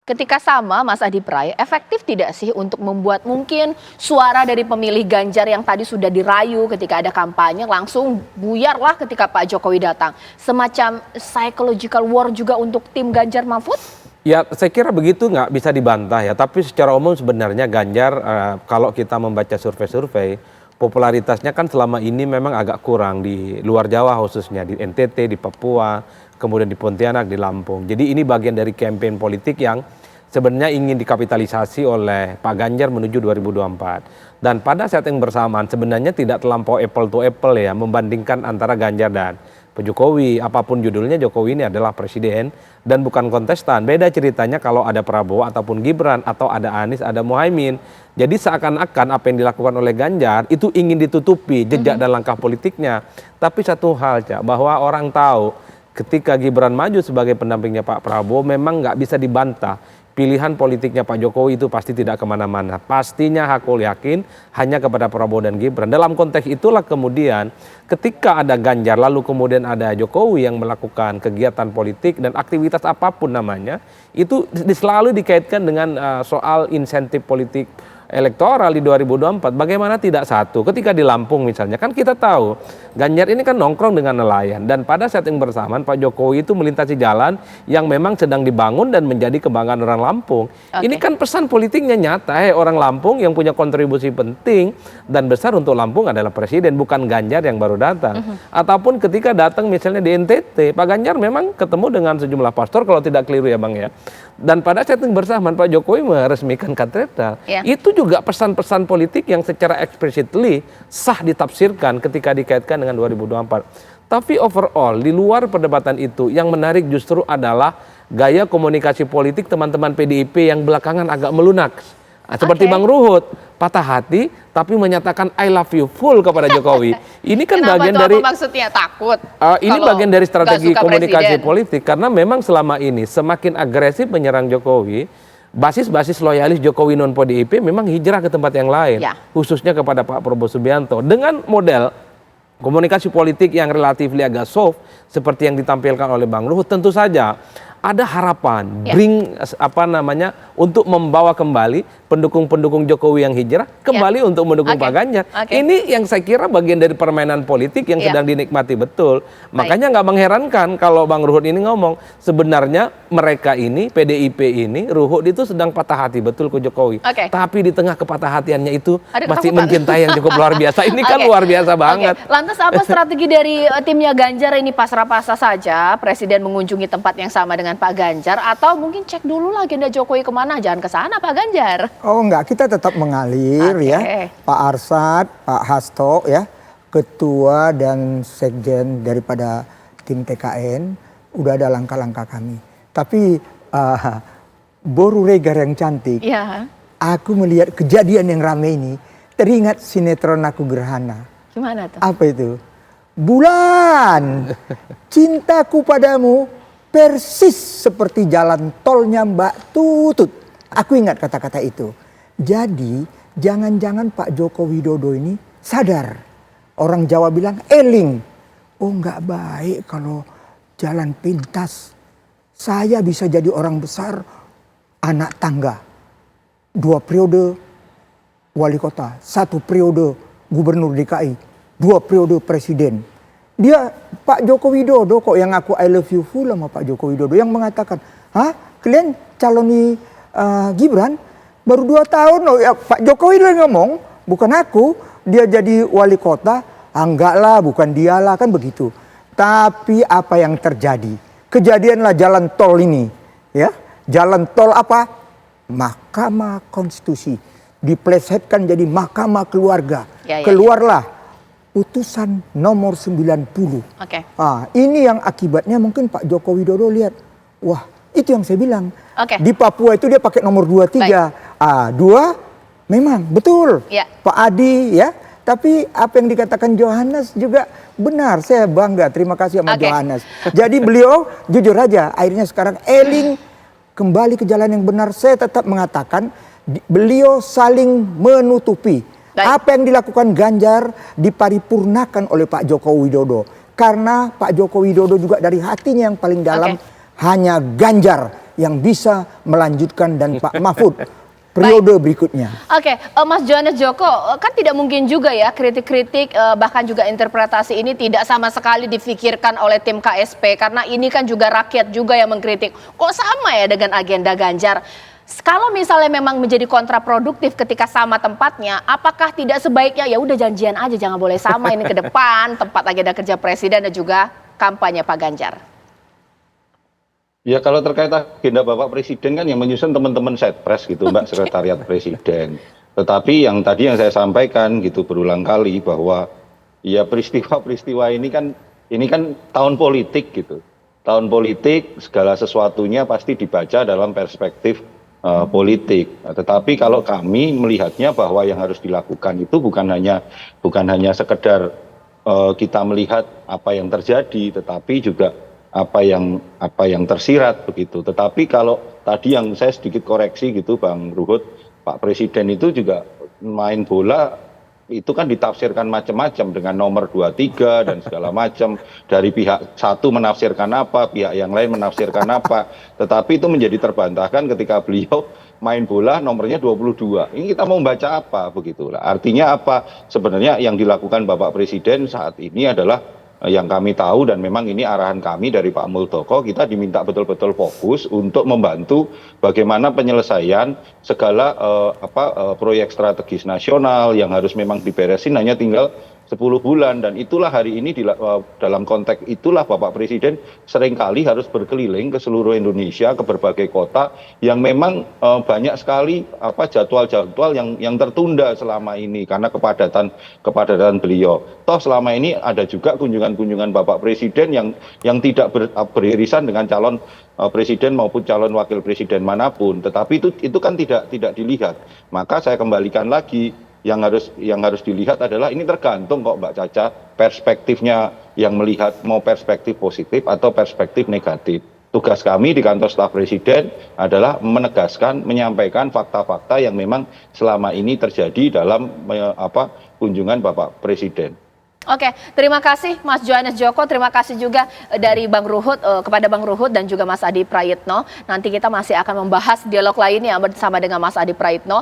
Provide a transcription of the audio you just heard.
Ketika sama Mas Adi Pray, efektif tidak sih untuk membuat mungkin suara dari pemilih Ganjar yang tadi sudah dirayu ketika ada kampanye langsung buyar lah ketika Pak Jokowi datang. Semacam psychological war juga untuk tim Ganjar Mahfud? Ya, saya kira begitu nggak bisa dibantah ya. Tapi secara umum sebenarnya Ganjar kalau kita membaca survei-survei, popularitasnya kan selama ini memang agak kurang di luar Jawa khususnya, di NTT, di Papua, kemudian di Pontianak, di Lampung. Jadi ini bagian dari kampanye politik yang sebenarnya ingin dikapitalisasi oleh Pak Ganjar menuju 2024. Dan pada saat yang bersamaan sebenarnya tidak terlampau apple to apple ya membandingkan antara Ganjar dan Pak Jokowi. Apapun judulnya, Jokowi ini adalah presiden dan bukan kontestan. Beda ceritanya kalau ada Prabowo ataupun Gibran atau ada Anies, ada Muhaimin. Jadi seakan-akan apa yang dilakukan oleh Ganjar itu ingin ditutupi jejak dan langkah politiknya. Tapi satu hal, Cak, bahwa orang tahu ketika Gibran maju sebagai pendampingnya Pak Prabowo memang nggak bisa dibantah. Pilihan politiknya Pak Jokowi itu pasti tidak kemana-mana. Pastinya Hakul yakin hanya kepada Prabowo dan Gibran. Dalam konteks itulah kemudian ketika ada Ganjar lalu kemudian ada Jokowi yang melakukan kegiatan politik dan aktivitas apapun namanya, itu selalu dikaitkan dengan soal insentif politik elektoral di 2024. Bagaimana tidak satu ketika di Lampung misalnya, kan kita tahu Ganjar ini kan nongkrong dengan nelayan dan pada saat yang bersamaan Pak Jokowi itu melintasi jalan yang memang sedang dibangun dan menjadi kebanggaan orang Lampung. Ini kan pesan politiknya nyata, orang Lampung yang punya kontribusi penting dan besar untuk Lampung adalah presiden, bukan Ganjar yang baru datang. Ataupun ketika datang misalnya di NTT, Pak Ganjar memang ketemu dengan sejumlah pastor kalau tidak keliru ya Bang ya. Dan pada saat yang bersamaan Pak Jokowi meresmikan katedral. Itu juga pesan-pesan politik yang secara explicitly sah ditafsirkan ketika dikaitkan dengan 2024. Tapi overall di luar perdebatan itu yang menarik justru adalah gaya komunikasi politik teman-teman PDIP yang belakangan agak melunak. Seperti Bang Ruhut, patah hati tapi menyatakan I love you full kepada Jokowi. Ini kan bagian dari maksudnya takut. Ini bagian dari strategi komunikasi politik karena memang selama ini semakin agresif menyerang Jokowi, basis-basis loyalis Jokowi non PDIP memang hijrah ke tempat yang lain, khususnya kepada Pak Prabowo Subianto dengan model komunikasi politik yang relatif agak soft seperti yang ditampilkan oleh Bang Ruhut. Tentu saja ada harapan untuk membawa kembali pendukung-pendukung Jokowi yang hijrah kembali untuk mendukung Pak Ganjar. Ini yang saya kira bagian dari permainan politik yang sedang dinikmati betul. Makanya nggak mengherankan kalau Bang Ruhut ini ngomong sebenarnya mereka ini PDIP ini Ruhut itu sedang patah hati betul ke Jokowi. Tapi di tengah kepatah hatiannya itu masih mencintai yang cukup luar biasa. Ini kan luar biasa banget. Lantas apa strategi dari timnya Ganjar ini, pasrah-pasrah saja Presiden mengunjungi tempat yang sama dengan Pak Ganjar atau mungkin cek dulu lah agenda Jokowi kemana, jangan ke sana Pak Ganjar? Oh enggak, kita tetap mengalir ya. Pak Arsad, Pak Hasto ya, ketua dan sekjen daripada tim TKN, udah ada langkah-langkah kami. Tapi Boru Regar yang cantik, aku melihat kejadian yang ramai ini, teringat sinetron Aku Gerhana. Gimana tuh? Apa itu? Bulan, cintaku padamu persis seperti jalan tolnya Mbak Tutut. Aku ingat kata-kata itu. Jadi jangan-jangan Pak Joko Widodo ini sadar. Orang Jawa bilang eling. Oh nggak baik kalau jalan pintas. Saya bisa jadi orang besar, anak tangga. 2 periode wali kota, 1 periode gubernur DKI, 2 periode presiden. Dia Pak Joko Widodo kok yang aku I love you full sama Pak Joko Widodo yang mengatakan, hah kalian caloni Gibran baru 2 tahun loh ya, Pak Jokowi udah ngomong bukan aku, dia jadi wali kota, enggak lah bukan dialah kan begitu. Tapi apa yang terjadi? Kejadianlah jalan tol ini ya, jalan tol apa? Mahkamah Konstitusi diplesetkan jadi Mahkamah Keluarga. Keluarlah putusan nomor 90. Ini yang akibatnya mungkin Pak Joko Widodo lihat, wah itu yang saya bilang. Di Papua itu dia pakai nomor 23. 2 memang betul. Pak Adi ya. Tapi apa yang dikatakan Johannes juga benar. Saya bangga, terima kasih sama Johannes. Jadi beliau jujur aja, akhirnya sekarang eling kembali ke jalan yang benar. Saya tetap mengatakan beliau saling menutupi. Apa yang dilakukan Ganjar diparipurnakan oleh Pak Joko Widodo. Karena Pak Joko Widodo juga dari hatinya yang paling dalam hanya Ganjar yang bisa melanjutkan dan Pak Mahfud periode berikutnya. Oke, Mas Johannes Joko, kan tidak mungkin juga ya kritik-kritik bahkan juga interpretasi ini tidak sama sekali difikirkan oleh tim KSP karena ini kan juga rakyat juga yang mengkritik. Kok sama ya dengan agenda Ganjar? Kalau misalnya memang menjadi kontraproduktif ketika sama tempatnya, apakah tidak sebaiknya ya udah janjian aja jangan boleh sama ini ke depan tempat agenda kerja presiden dan juga kampanye Pak Ganjar? Ya kalau terkait agenda Bapak Presiden kan yang menyusun teman-teman Setpres gitu Mbak, Sekretariat Presiden. Tetapi yang tadi yang saya sampaikan gitu berulang kali bahwa ya peristiwa-peristiwa ini kan tahun politik gitu. Tahun politik segala sesuatunya pasti dibaca dalam perspektif politik. Tetapi kalau kami melihatnya bahwa yang harus dilakukan itu bukan hanya sekedar kita melihat apa yang terjadi, tetapi juga apa yang tersirat begitu. Tetapi kalau tadi yang saya sedikit koreksi gitu Bang Ruhut, Pak Presiden itu juga main bola itu kan ditafsirkan macam-macam dengan nomor 23 dan segala macam, dari pihak satu menafsirkan apa, pihak yang lain menafsirkan apa. Tetapi itu menjadi terbantahkan ketika beliau main bola nomornya 22. Ini kita mau baca apa begitulah. Artinya apa sebenarnya yang dilakukan Bapak Presiden saat ini adalah yang kami tahu dan memang ini arahan kami dari Pak Muldoko, kita diminta betul-betul fokus untuk membantu bagaimana penyelesaian segala proyek strategis nasional yang harus memang diberesin hanya tinggal 10 bulan, dan itulah hari ini dalam konteks itulah Bapak Presiden seringkali harus berkeliling ke seluruh Indonesia, ke berbagai kota yang memang banyak sekali jadwal-jadwal yang tertunda selama ini karena kepadatan beliau. Toh selama ini ada juga kunjungan-kunjungan Bapak Presiden yang tidak beririsan dengan calon presiden maupun calon wakil presiden manapun, tetapi itu kan tidak dilihat. Maka saya kembalikan lagi, yang harus dilihat adalah ini tergantung kok Mbak Caca perspektifnya, yang melihat mau perspektif positif atau perspektif negatif. Tugas kami di kantor staf presiden adalah menegaskan, menyampaikan fakta-fakta yang memang selama ini terjadi dalam kunjungan Bapak Presiden. Oke, terima kasih Mas Johannes Joko, terima kasih juga dari Bang Ruhut kepada Bang Ruhut dan juga Mas Adi Prayitno. Nanti kita masih akan membahas dialog lainnya bersama dengan Mas Adi Prayitno.